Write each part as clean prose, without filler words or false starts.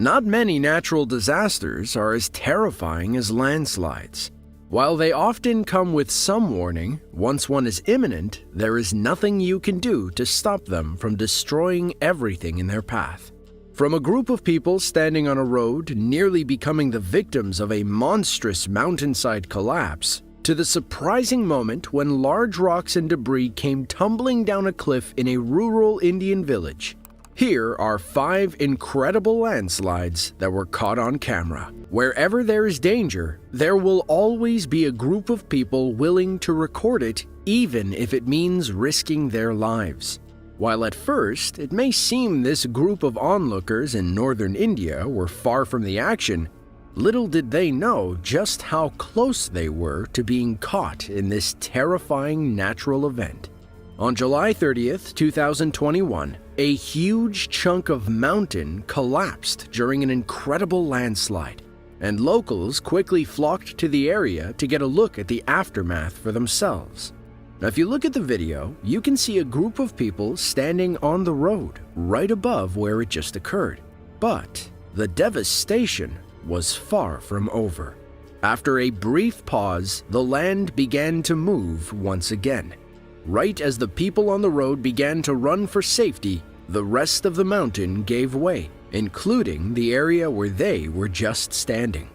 Not many natural disasters are as terrifying as landslides. While they often come with some warning, once one is imminent, there is nothing you can do to stop them from destroying everything in their path. From a group of people standing on a road nearly becoming the victims of a monstrous mountainside collapse, to the surprising moment when large rocks and debris came tumbling down a cliff in a rural Indian village. Here are 5 incredible landslides that were caught on camera. Wherever there is danger, there will always be a group of people willing to record it, even if it means risking their lives. While at first it may seem this group of onlookers in northern India were far from the action, little did they know just how close they were to being caught in this terrifying natural event. On July 30th, 2021, a huge chunk of mountain collapsed during an incredible landslide, and locals quickly flocked to the area to get a look at the aftermath for themselves. Now, if you look at the video, you can see a group of people standing on the road right above where it just occurred. But the devastation was far from over. After a brief pause, the land began to move once again. Right as the people on the road began to run for safety, the rest of the mountain gave way, including the area where they were just standing.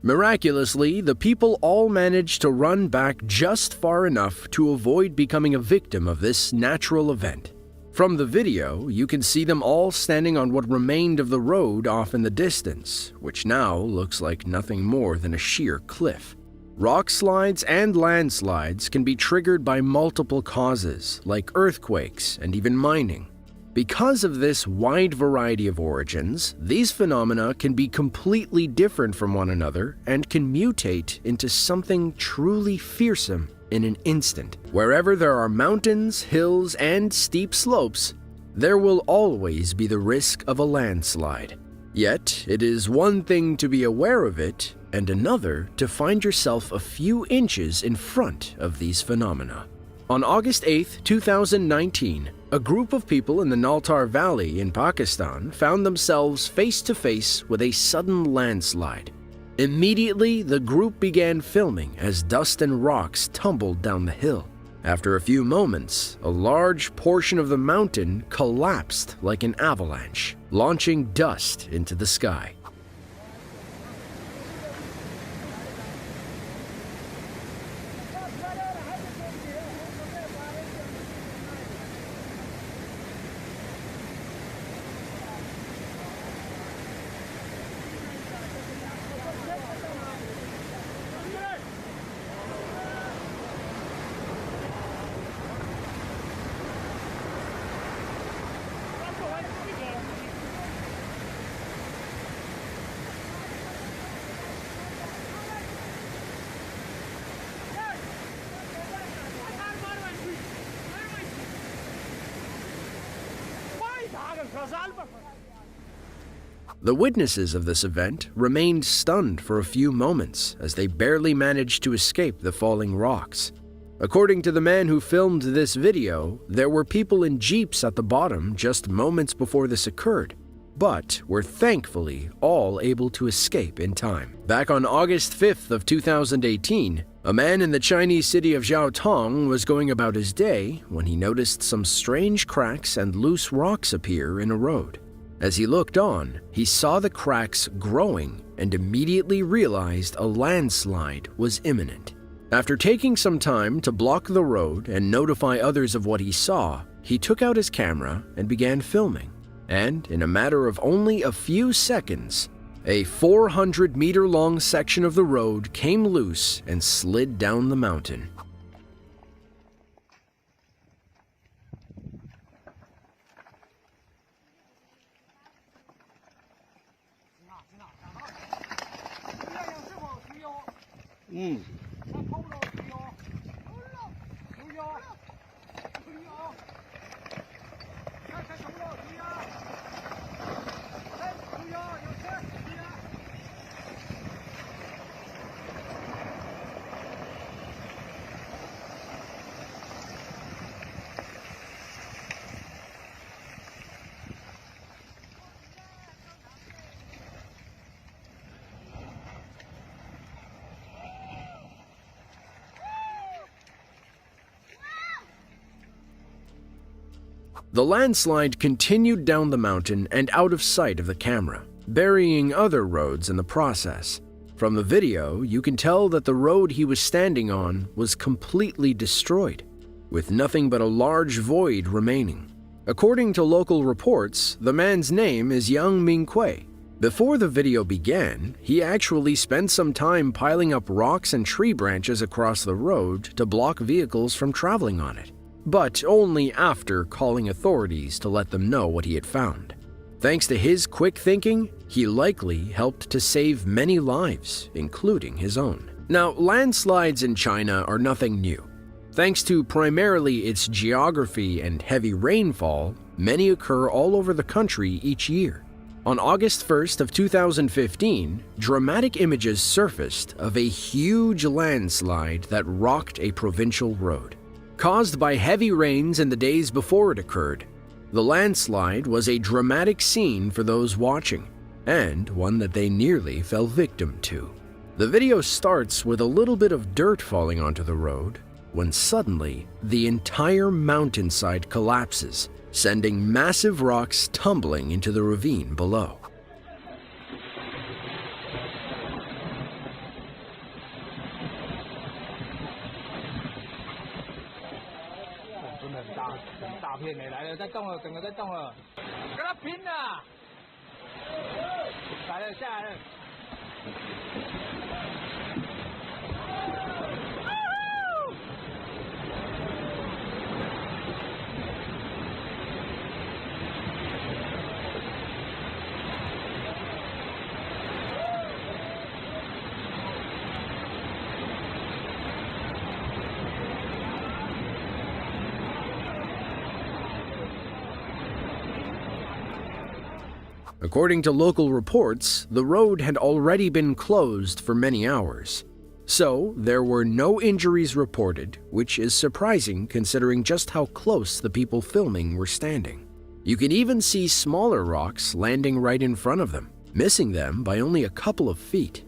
Miraculously, the people all managed to run back just far enough to avoid becoming a victim of this natural event. From the video, you can see them all standing on what remained of the road off in the distance, which now looks like nothing more than a sheer cliff. Rock slides and landslides can be triggered by multiple causes, like earthquakes and even mining. Because of this wide variety of origins, these phenomena can be completely different from one another and can mutate into something truly fearsome in an instant. Wherever there are mountains, hills, and steep slopes, there will always be the risk of a landslide. Yet, it is one thing to be aware of it, and another to find yourself a few inches in front of these phenomena. On August 8, 2019, a group of people in the Naltar Valley in Pakistan found themselves face to face with a sudden landslide. Immediately, the group began filming as dust and rocks tumbled down the hill. After a few moments, a large portion of the mountain collapsed like an avalanche, launching dust into the sky. The witnesses of this event remained stunned for a few moments as they barely managed to escape the falling rocks. According to the man who filmed this video, there were people in jeeps at the bottom just moments before this occurred, but were thankfully all able to escape in time. Back on August 5th of 2018, a man in the Chinese city of Jiaotong was going about his day when he noticed some strange cracks and loose rocks appear in a road. As he looked on, he saw the cracks growing and immediately realized a landslide was imminent. After taking some time to block the road and notify others of what he saw, he took out his camera and began filming. And in a matter of only a few seconds, a 400-meter-long section of the road came loose and slid down the mountain. The landslide continued down the mountain and out of sight of the camera, burying other roads in the process. From the video, you can tell that the road he was standing on was completely destroyed, with nothing but a large void remaining. According to local reports, the man's name is Yang Minghui. Before the video began, he actually spent some time piling up rocks and tree branches across the road to block vehicles from traveling on it, but only after calling authorities to let them know what he had found. Thanks to his quick thinking, he likely helped to save many lives, including his own. Now, landslides in China are nothing new. Thanks to primarily its geography and heavy rainfall, many occur all over the country each year. On August 1st of 2015, dramatic images surfaced of a huge landslide that rocked a provincial road. Caused by heavy rains in the days before it occurred, the landslide was a dramatic scene for those watching, and one that they nearly fell victim to. The video starts with a little bit of dirt falling onto the road, when suddenly the entire mountainside collapses, sending massive rocks tumbling into the ravine below. According to local reports, the road had already been closed for many hours. So, there were no injuries reported, which is surprising considering just how close the people filming were standing. You can even see smaller rocks landing right in front of them, missing them by only a couple of feet.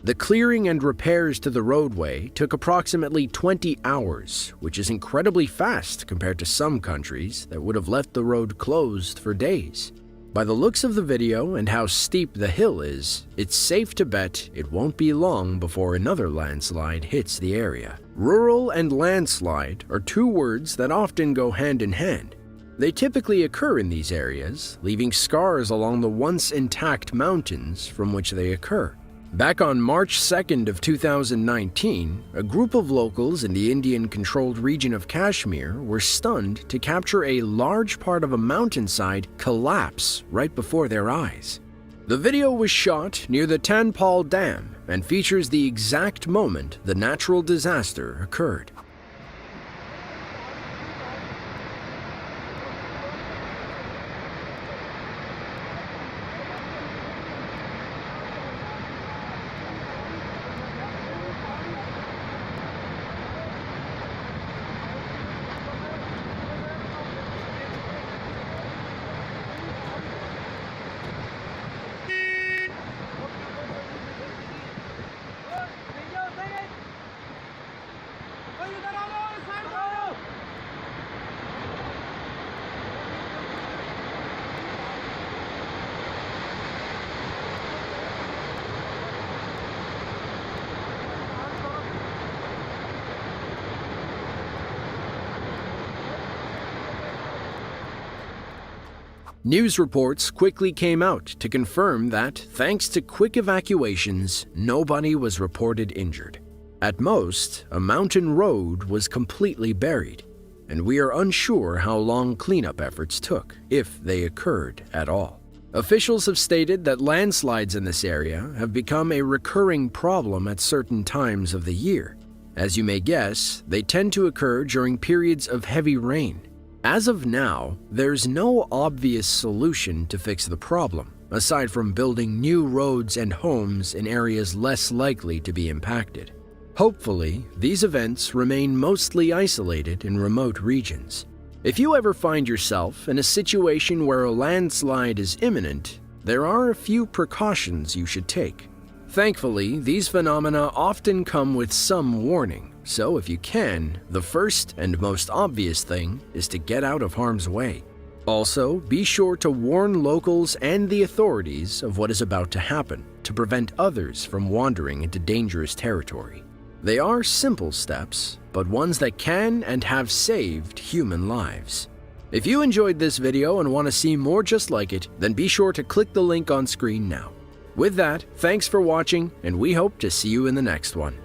The clearing and repairs to the roadway took approximately 20 hours, which is incredibly fast compared to some countries that would have left the road closed for days. By the looks of the video and how steep the hill is, it's safe to bet it won't be long before another landslide hits the area. Rural and landslide are two words that often go hand in hand. They typically occur in these areas, leaving scars along the once intact mountains from which they occur. Back on March 2nd of 2019, a group of locals in the Indian-controlled region of Kashmir were stunned to capture a large part of a mountainside collapse right before their eyes. The video was shot near the Tanpal Dam and features the exact moment the natural disaster occurred. News reports quickly came out to confirm that, thanks to quick evacuations, nobody was reported injured. At most, a mountain road was completely buried, and we are unsure how long cleanup efforts took, if they occurred at all. Officials have stated that landslides in this area have become a recurring problem at certain times of the year. As you may guess, they tend to occur during periods of heavy rain. As of now, there's no obvious solution to fix the problem, aside from building new roads and homes in areas less likely to be impacted. Hopefully, these events remain mostly isolated in remote regions. If you ever find yourself in a situation where a landslide is imminent, there are a few precautions you should take. Thankfully, these phenomena often come with some warning, so if you can, the first and most obvious thing is to get out of harm's way. Also, be sure to warn locals and the authorities of what is about to happen to prevent others from wandering into dangerous territory. They are simple steps, but ones that can and have saved human lives. If you enjoyed this video and want to see more just like it, then be sure to click the link on screen now. With that, thanks for watching, and we hope to see you in the next one.